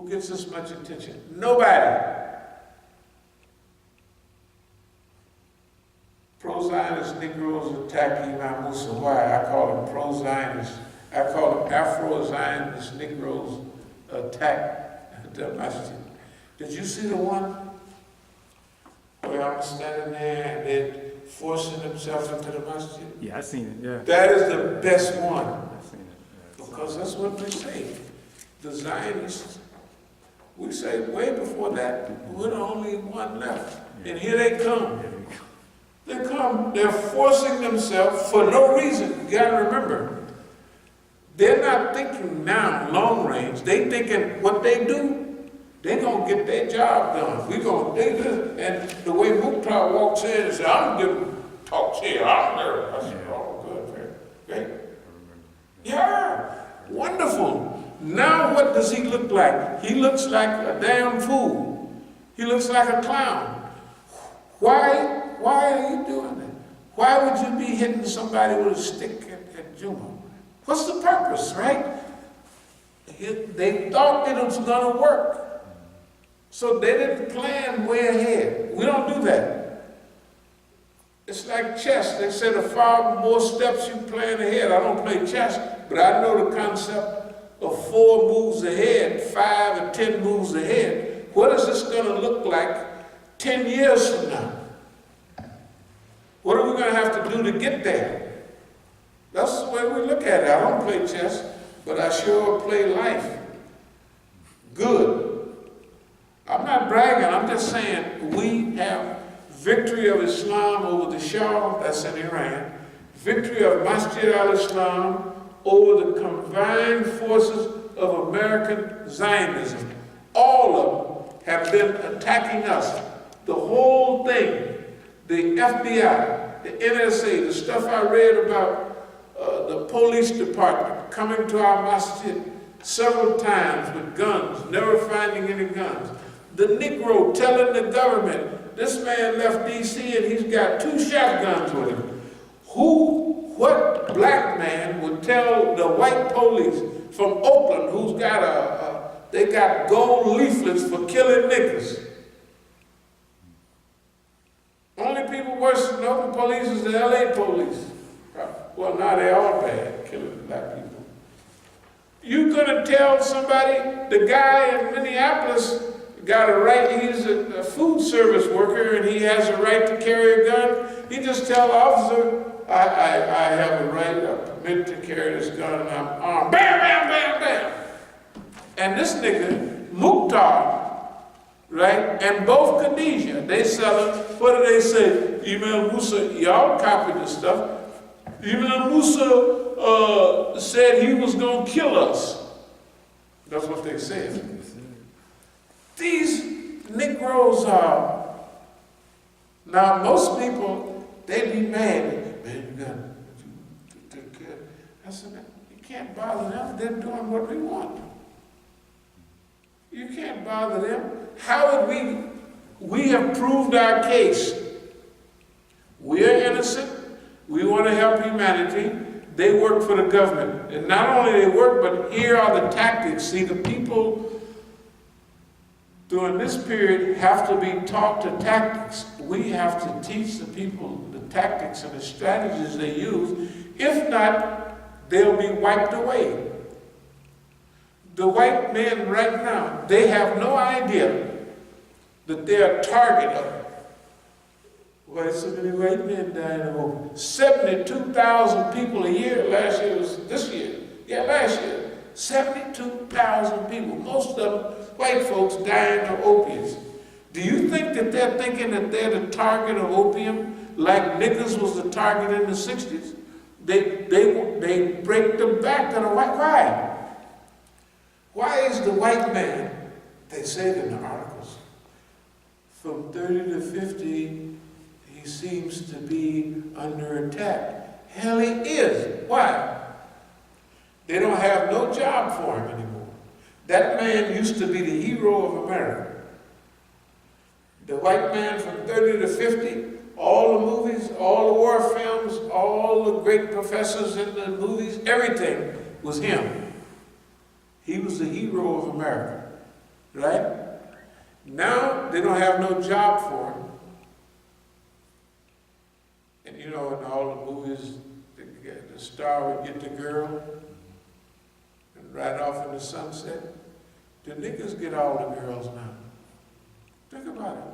Who gets this much attention? Nobody. Pro-Zionist Negroes attack Imam Musa. Why? I call them pro-Zionists. I call them Afro-Zionist Negroes attack the Masjid. Did you see the one where I'm standing there and they're forcing themselves into the Masjid? Yeah, I seen it, yeah. That is the best one. I seen it. Yeah, Because that's what they say. The Zionists, we say way before that, we're the only one left. And here they come. They come, they're forcing themselves for no reason. You gotta remember, they're not thinking now long range. They thinking what they do, they're gonna get their job done. And the way Mukhtar walks in and says, I'm giving talks here, I'm there. I said, oh, good, great. Yeah, wonderful. Now what does he look like? He looks like a damn fool. He looks like a clown. Why are you doing that? Why would you be hitting somebody with a stick at Juma? What's the purpose, right? They thought that it was going to work. So they didn't plan way ahead. We don't do that. It's like chess. They say the far more steps you plan ahead. I don't play chess, but I know the concept of 4 moves ahead, 5 or 10 moves ahead. What is this going to look like 10 years from now? What are we going to have to do to get there? That's the way we look at it. I don't play chess, but I sure play life. Good. I'm not bragging. I'm just saying we have victory of Islam over the Shah, that's in Iran, victory of Masjid al-Islam over the combined forces of American Zionism. All of them have been attacking us. The whole thing. The FBI, the NSA, the stuff I read about the police department coming to our masjid several times with guns, never finding any guns. The Negro telling the government, this man left D.C. and he's got 2 shotguns with him. What black man would tell the white police from Oakland who's got they got gold leaflets for killing niggas? Only people worse than the Oakland police is the LA police. Well, now they're all bad, killing black people. You gonna tell somebody, the guy in Minneapolis got a right, he's a food service worker and he has a right to carry a gun. He just tell the officer, I have a right, a permit to carry this gun and I'm armed. Bam, bam, bam, bam. And this nigga, Mukhtar, right? And both Khadijah, they sell it. What do they say? Imam Musa, y'all copied this stuff. Imam Musa said he was going to kill us. That's what they said. These Negroes are, now most people, they be mad. Man, you got to take care. I said, you can't bother them. They're doing what we want. You can't bother them. How would we have proved our case? We are innocent. We want to help humanity. They work for the government. And not only they work, but here are the tactics. See, the people during this period have to be taught the tactics. We have to teach the people the tactics and the strategies they use. If not, they'll be wiped away. The white men right now, they have no idea that they're a target of. Why so many white men dying of opium? 72,000 people a year. Last year was this year. Yeah, last year. 72,000 people. Most of them white folks dying of opiates. Do you think that they're thinking that they're the target of opium like niggas was the target in the 60s? They break the back of the white. Why? Why is the white man, they say in the articles, from 30 to 50, he seems to be under attack. Hell, he is. Why? They don't have no job for him anymore. That man used to be the hero of America. The white man from 30 to 50, all the movies, all the war films, all the great professors in the movies, everything was him. He was the hero of America. right? Now they don't have no job for him. And you know, in all the movies, the star would get the girl and ride off in the sunset. The niggas get all the girls now. Think about it.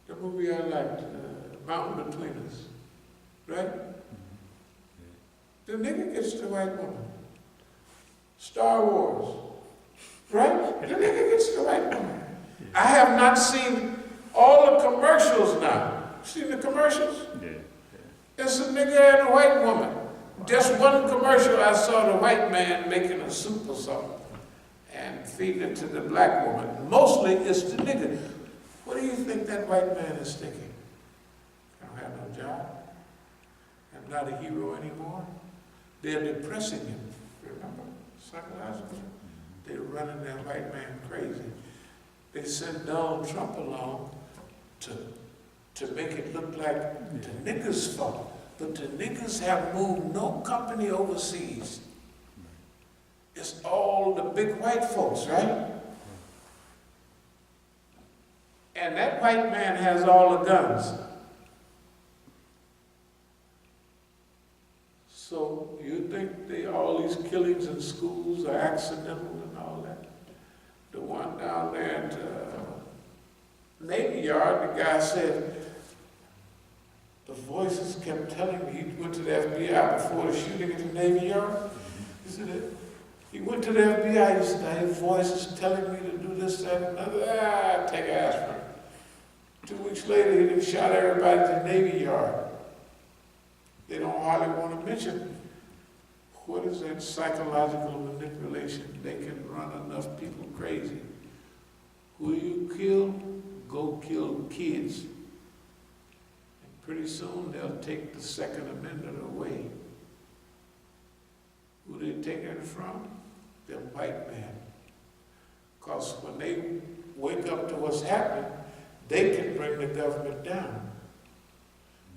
The movie I liked, Mountain Between Us, right? The nigga gets the white woman. Star Wars, right? The nigga gets the white woman. I have not seen all the commercials now. Seen the commercials? Yeah. It's a nigga and a white woman. Just one commercial, I saw the white man making a soup or something and feeding it to the black woman. Mostly it's the nigga. What do you think that white man is thinking? I don't have no job. I'm not a hero anymore. They're depressing him. Remember? Psychologically. They're running that white man crazy. They sent Donald Trump along to make it look like the niggas' fault. But the niggas have moved no company overseas. It's all the big white folks, right? And that white man has all the guns. So you think all these killings in schools are accidental and all that? The one down there at Navy Yard, the guy said, the voices kept telling me, he went to the FBI before the shooting at the Navy Yard. He said, he went to the FBI, he said, I hear voices telling me to do this, that, and another. Take aspirin. 2 weeks later, he done shot everybody at the Navy Yard. They don't hardly want to mention what is that psychological manipulation. They can run enough people crazy. Who you kill, go kill kids. And pretty soon they'll take the Second Amendment away. Who they taking it from? The white man. Because when they wake up to what's happening, they can bring the government down.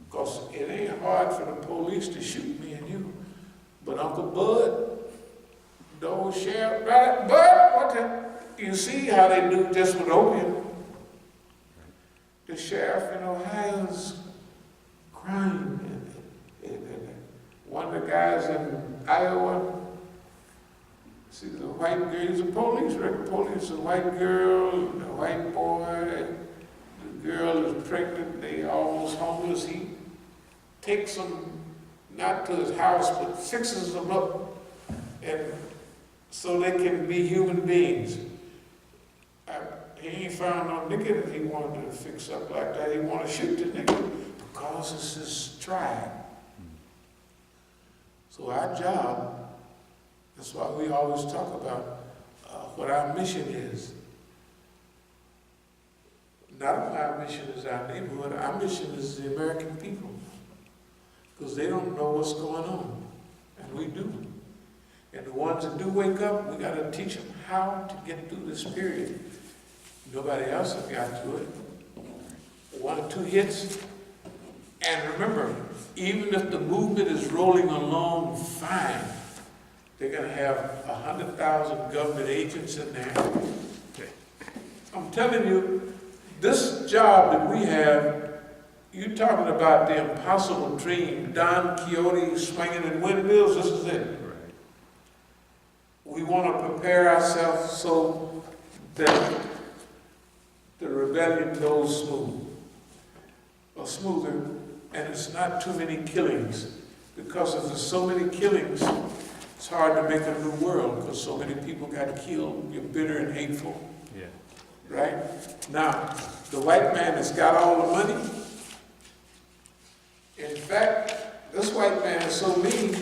Because it ain't hard for the police to shoot me and you. But Uncle Bud, the old sheriff, right? Bud, what the? You see how they do just with opium. The sheriff in Ohio is crying. And one of the guys in Iowa, see the white girl, he's a police record. Police, a white girl, a white boy. The girl is pregnant, they almost homeless. He takes them not to his house, but fixes them up, and so they can be human beings. He ain't found no nigga that he wanted to fix up like that. He wanted to shoot the nigga because it's his tribe. So our job, that's why we always talk about what our mission is. Not only our mission is our neighborhood, our mission is the American people. Because they don't know what's going on, and we do. And the ones that do wake up, we got to teach them how to get through this period. Nobody else has got to it. 1 or 2 hits. And remember, even if the movement is rolling along fine, they're going to have 100,000 government agents in there. I'm telling you, this job that we have, you're talking about the impossible dream, Don Quixote swinging in windmills, this is it. Right. We want to prepare ourselves so that the rebellion goes smoother, and it's not too many killings. Because if there's so many killings, it's hard to make a new world, because so many people got killed. You're bitter and hateful. Yeah. Right? Now, the white man has got all the money. In fact, this white man is so mean,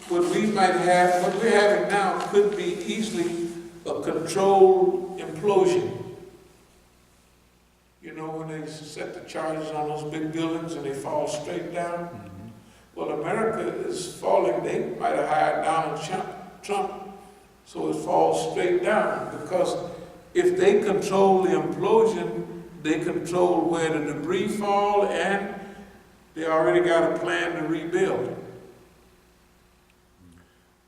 what we're having now could be easily a controlled implosion. You know, when they set the charges on those big buildings and they fall straight down? Mm-hmm. Well, America is falling. They might have hired Donald Trump, so it falls straight down. Because if they control the implosion, they control where the debris fall, and they already got a plan to rebuild.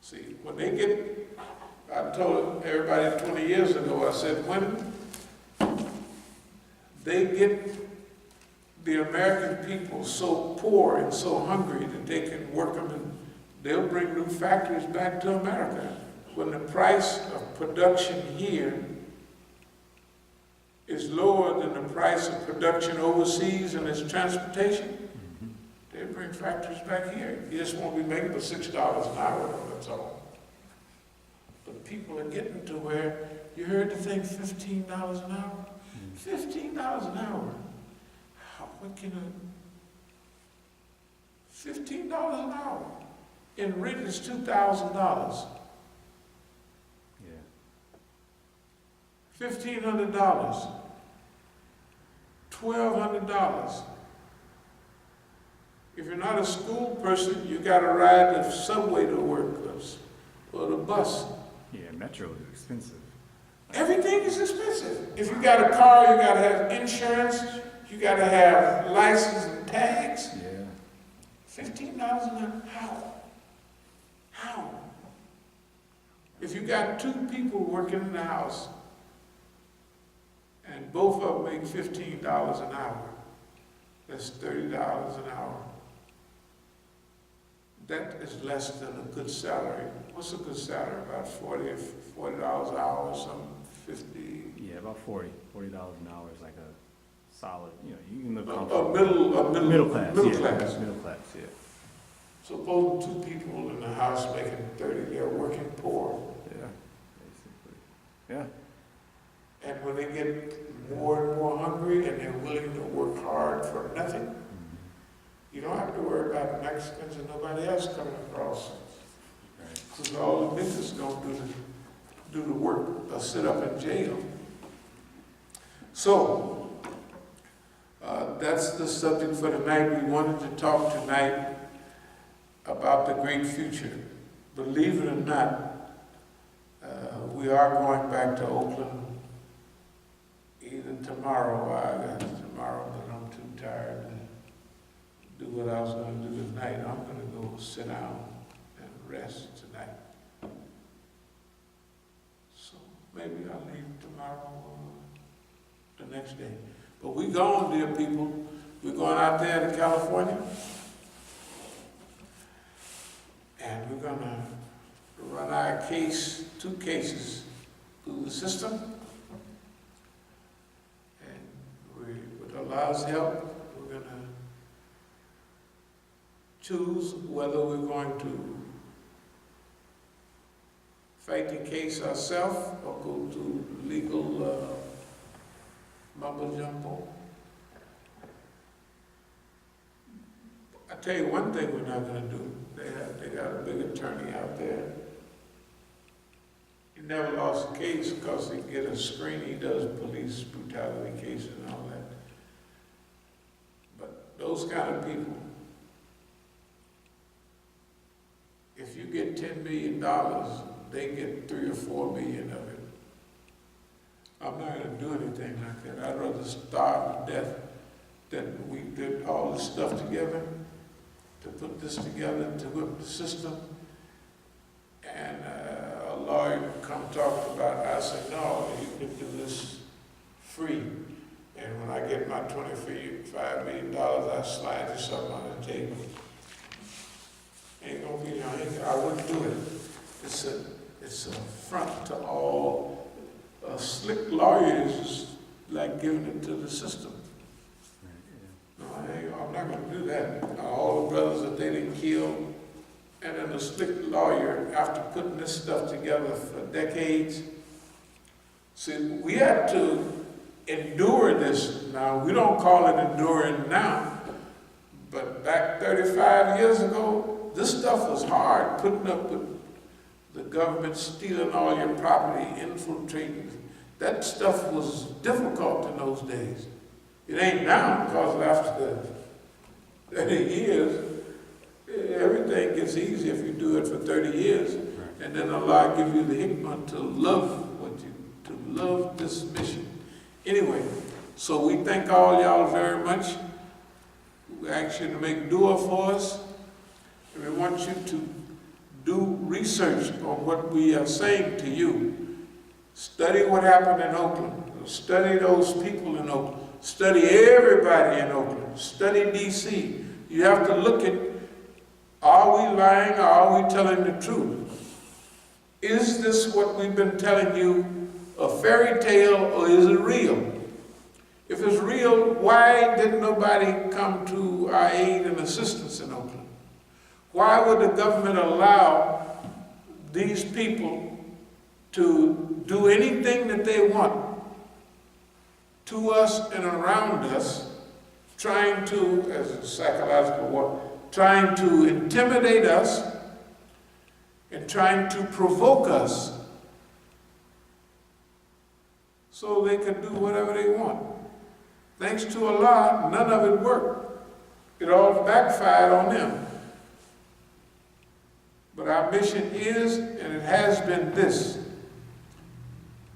See, when they get I told everybody 20 years ago, I said, when they get the American people so poor and so hungry that they can work them, and they'll bring new factories back to America. When the price of production here is lower than the price of production overseas and its transportation, they bring factories back here. You just won't be making but $6 an hour, that's all. But people are getting to where, you heard the thing, $15 an hour? $15 an hour. What can $15 an hour? In rent is $2,000. Yeah. $1,500. $1,200. If you're not a school person, you got to ride the subway to work or the bus. Yeah, metro is expensive. Everything is expensive. If you got a car, you got to have insurance. You got to have license and tags. Yeah. $15 an hour. How? If you got two people working in the house and both of them make $15 an hour, that's $30 an hour. That is less than a good salary. What's a good salary? About $40 an hour or something? 50. Yeah, about $40 an hour is like a solid. You know, you can live A comfortably. middle class. Middle class. Middle class. Yeah. Suppose two people in the house making 30, they're working poor. Yeah. Basically. Yeah. And when they get more and more hungry and they're willing to work hard for nothing, you don't have to worry about Mexicans and nobody else coming across. Because all the niggas gonna do the work or sit up in jail. So, that's the subject for tonight. We wanted to talk tonight about the great future. Believe it or not, we are going back to Oakland either tomorrow. I got tomorrow, but I'm too tired to do what I was going to do tonight. I'm going to go sit down and rest tonight. So maybe I'll leave tomorrow or the next day. But we gone, dear people. We're going out there to California. And we're going to run our two cases through the system. And with Allah's help, we're going to choose whether we're going to fight the case ourselves or go to legal mumbo jumbo. I tell you one thing we're not going to do. They got a big attorney out there. He never lost a case because he get a screen. He does police brutality cases and all that. But those kind of people, if you get $10 million, they get 3 or 4 million of it. I'm not going to do anything like that. I'd rather starve to death than we did all this stuff together, to put this together, to whip the system. And a lawyer would come talk about it. I said, no, you can do this free. And when I get my $25 million, I slide you something on the table. Ain't gonna be, I wouldn't do it. It's an affront to all slick lawyers, is like giving it to the system. No, I'm not going to do that. All the brothers that they didn't kill, and then a slick lawyer, after putting this stuff together for decades. See, we had to endure this. Now, we don't call it enduring now, but back 35 years ago, this stuff was hard, putting up with the government stealing all your property, infiltrating. That stuff was difficult in those days. It ain't now, because after the 30 years, everything gets easy if you do it for 30 years. Right. And then Allah give you the hikmah to love to love this mission. Anyway, so we thank all y'all very much. We ask you to make dua for us. And we want you to do research on what we are saying to you. Study what happened in Oakland. Study those people in Oakland. Study everybody in Oakland. Study DC. You have to look at, are we lying or are we telling the truth? Is this what we've been telling you a fairy tale or is it real? If it's real, why didn't nobody come to our aid and assistance in Oakland? Why would the government allow these people to do anything that they want to us and around us, trying to, as a psychological war, trying to intimidate us and trying to provoke us so they could do whatever they want? Thanks to Allah, none of it worked. It all backfired on them. But our mission is, and it has been this,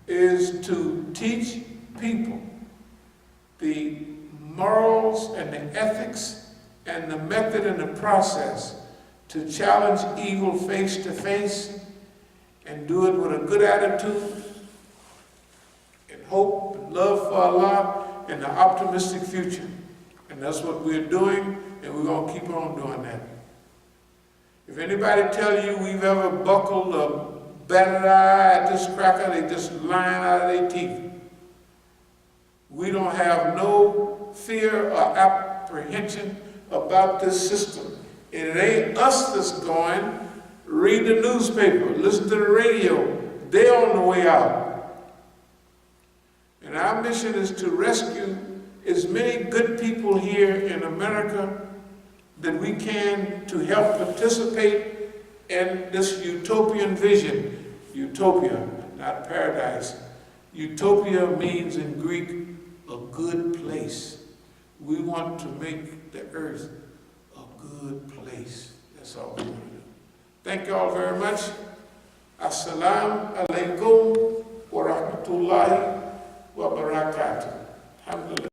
is to teach people the morals and the ethics and the method and the process to challenge evil face to face and do it with a good attitude and hope and love for Allah and an optimistic future. And that's what we're doing, and we're going to keep on doing that. If anybody tell you we've ever buckled a battered eye at this cracker, they just lying out of their teeth. We don't have no fear or apprehension about this system. And it ain't us that's going. Read the newspaper, listen to the radio. They're on the way out. And our mission is to rescue as many good people here in America that we can to help participate in this utopian vision. Utopia, not paradise. Utopia means in Greek, a good place. We want to make the earth a good place. That's all we want to do. Thank you all very much. As-salamu alaykum wa rahmatullahi wa barakatuh. Alhamdulillah.